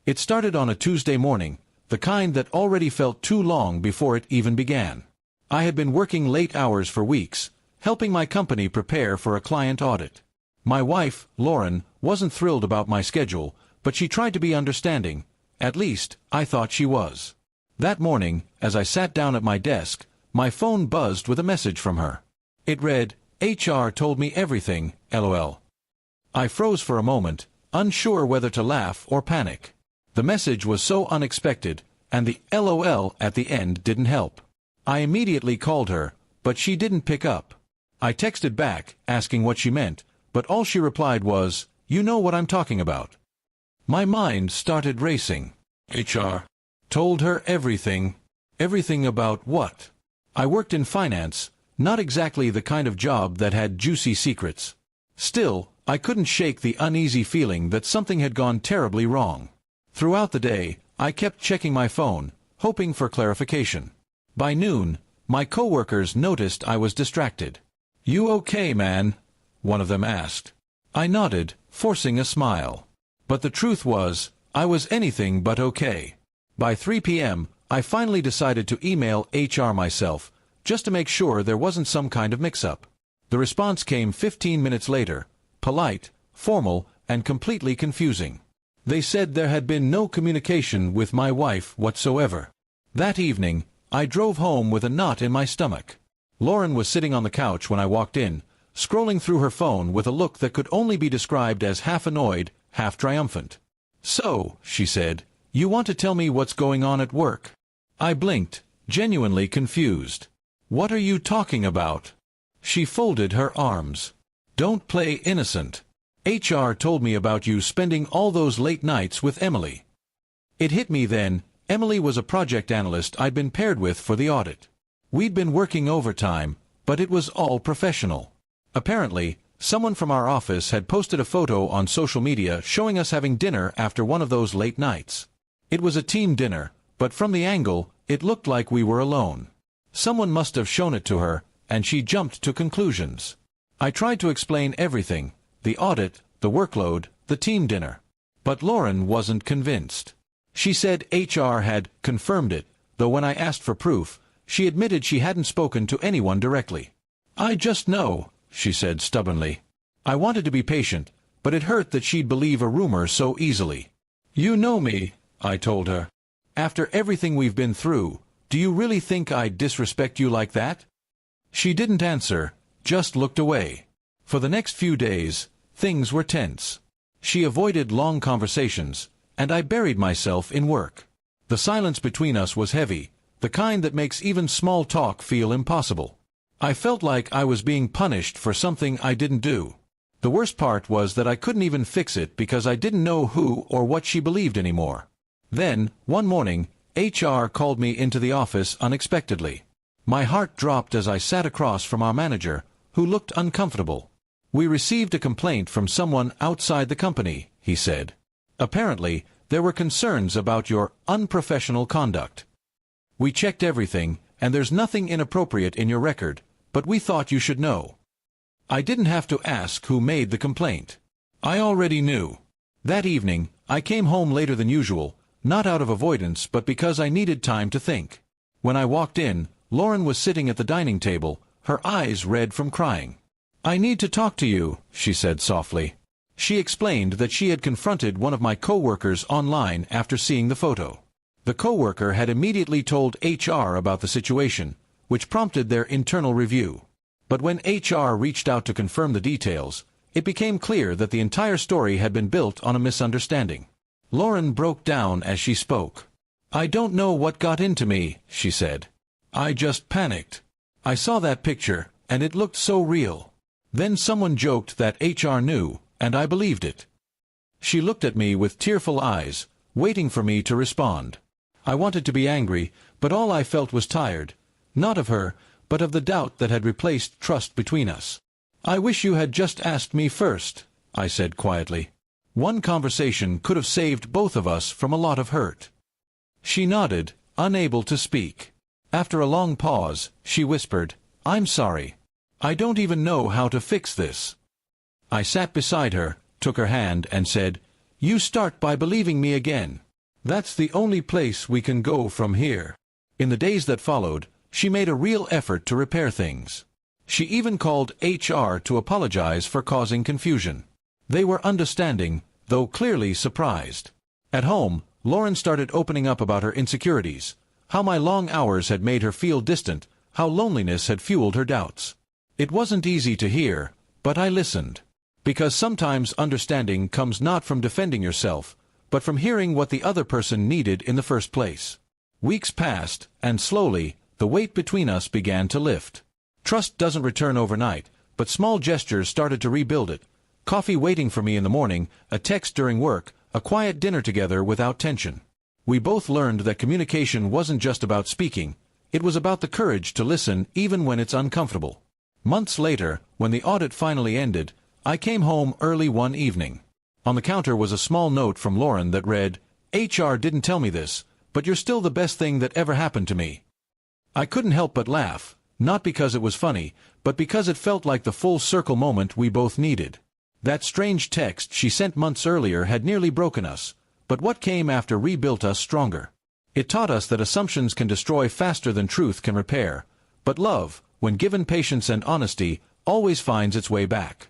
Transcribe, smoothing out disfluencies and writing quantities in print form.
It started on a Tuesday morning, the kind that already felt too long before it even began. I had been working late hours for weeks, helping my company prepare for a client audit. My wife, Lauren, wasn't thrilled about my schedule, but she tried to be understanding. At least, I thought she was. That morning, as I sat down at my desk, my phone buzzed with a message from her. It read, "HR told me everything, LOL." I froze for a moment, unsure whether to laugh or panic. The message was so unexpected, and the LOL at the end didn't help. I immediately called her, but she didn't pick up. I texted back, asking what she meant, but all she replied was, "You know what I'm talking about." My mind started racing. HR told her everything. Everything about what? I worked in finance, not exactly the kind of job that had juicy secrets. Still, I couldn't shake the uneasy feeling that something had gone terribly wrong. Throughout the day, I kept checking my phone, hoping for clarification. By noon, my coworkers noticed I was distracted. "You okay, man?" one of them asked. I nodded, forcing a smile. But the truth was, I was anything but okay. By 3 p.m., I finally decided to email HR myself, just to make sure there wasn't some kind of mix-up. The response came 15 minutes later, polite, formal, and completely confusing. They said there had been no communication with my wife whatsoever. That evening, I drove home with a knot in my stomach. Lauren was sitting on the couch when I walked in, scrolling through her phone with a look that could only be described as half annoyed, half triumphant. "So," she said, "you want to tell me what's going on at work?" I blinked, genuinely confused. "What are you talking about?" She folded her arms. "Don't play innocent. HR told me about you spending all those late nights with Emily." It hit me then, Emily was a project analyst I'd been paired with for the audit. We'd been working overtime, but it was all professional. Apparently, someone from our office had posted a photo on social media showing us having dinner after one of those late nights. It was a team dinner, but from the angle, it looked like we were alone. Someone must have shown it to her, and she jumped to conclusions. I tried to explain everything, the audit, the workload, the team dinner. But Lauren wasn't convinced. She said HR had confirmed it, though when I asked for proof, she admitted she hadn't spoken to anyone directly. "I just know," she said stubbornly. I wanted to be patient, but it hurt that she'd believe a rumor so easily. "You know me," I told her. "After everything we've been through, do you really think I'd disrespect you like that?" She didn't answer, just looked away. For the next few days, things were tense. She avoided long conversations, and I buried myself in work. The silence between us was heavy, the kind that makes even small talk feel impossible. I felt like I was being punished for something I didn't do. The worst part was that I couldn't even fix it because I didn't know who or what she believed anymore. Then, one morning, HR called me into the office unexpectedly. My heart dropped as I sat across from our manager, who looked uncomfortable. "We received a complaint from someone outside the company," he said. "Apparently, there were concerns about your unprofessional conduct. We checked everything, and there's nothing inappropriate in your record, but we thought you should know." I didn't have to ask who made the complaint. I already knew. That evening, I came home later than usual, not out of avoidance but because I needed time to think. When I walked in, Lauren was sitting at the dining table, her eyes red from crying. "I need to talk to you," she said softly. She explained that she had confronted one of my coworkers online after seeing the photo. The coworker had immediately told HR about the situation, which prompted their internal review. But when HR reached out to confirm the details, it became clear that the entire story had been built on a misunderstanding. Lauren broke down as she spoke. "I don't know what got into me," she said. "I just panicked. I saw that picture, and it looked so real. Then someone joked that HR knew, and I believed it." She looked at me with tearful eyes, waiting for me to respond. I wanted to be angry, but all I felt was tired, not of her, but of the doubt that had replaced trust between us. "I wish you had just asked me first," I said quietly. "One conversation could have saved both of us from a lot of hurt." She nodded, unable to speak. After a long pause, she whispered, "I'm sorry. I don't even know how to fix this." I sat beside her, took her hand, and said, "You start by believing me again. That's the only place we can go from here. In the days that followed, she made a real effort to repair things. She even called HR to apologize for causing confusion. They were understanding, though clearly surprised. At home, Lauren started opening up about her insecurities, how my long hours had made her feel distant, how loneliness had fueled her doubts. It wasn't easy to hear, but I listened. Because sometimes understanding comes not from defending yourself, but from hearing what the other person needed in the first place. Weeks passed, and slowly, the weight between us began to lift. Trust doesn't return overnight, but small gestures started to rebuild it. Coffee waiting for me in the morning, a text during work, a quiet dinner together without tension. We both learned that communication wasn't just about speaking, it was about the courage to listen even when it's uncomfortable. Months later, when the audit finally ended, I came home early one evening. On the counter was a small note from Lauren that read, "HR didn't tell me this, but you're still the best thing that ever happened to me." I couldn't help but laugh, not because it was funny, but because it felt like the full circle moment we both needed. That strange text she sent months earlier had nearly broken us, but what came after rebuilt us stronger. It taught us that assumptions can destroy faster than truth can repair, but love, when given patience and honesty, always finds its way back.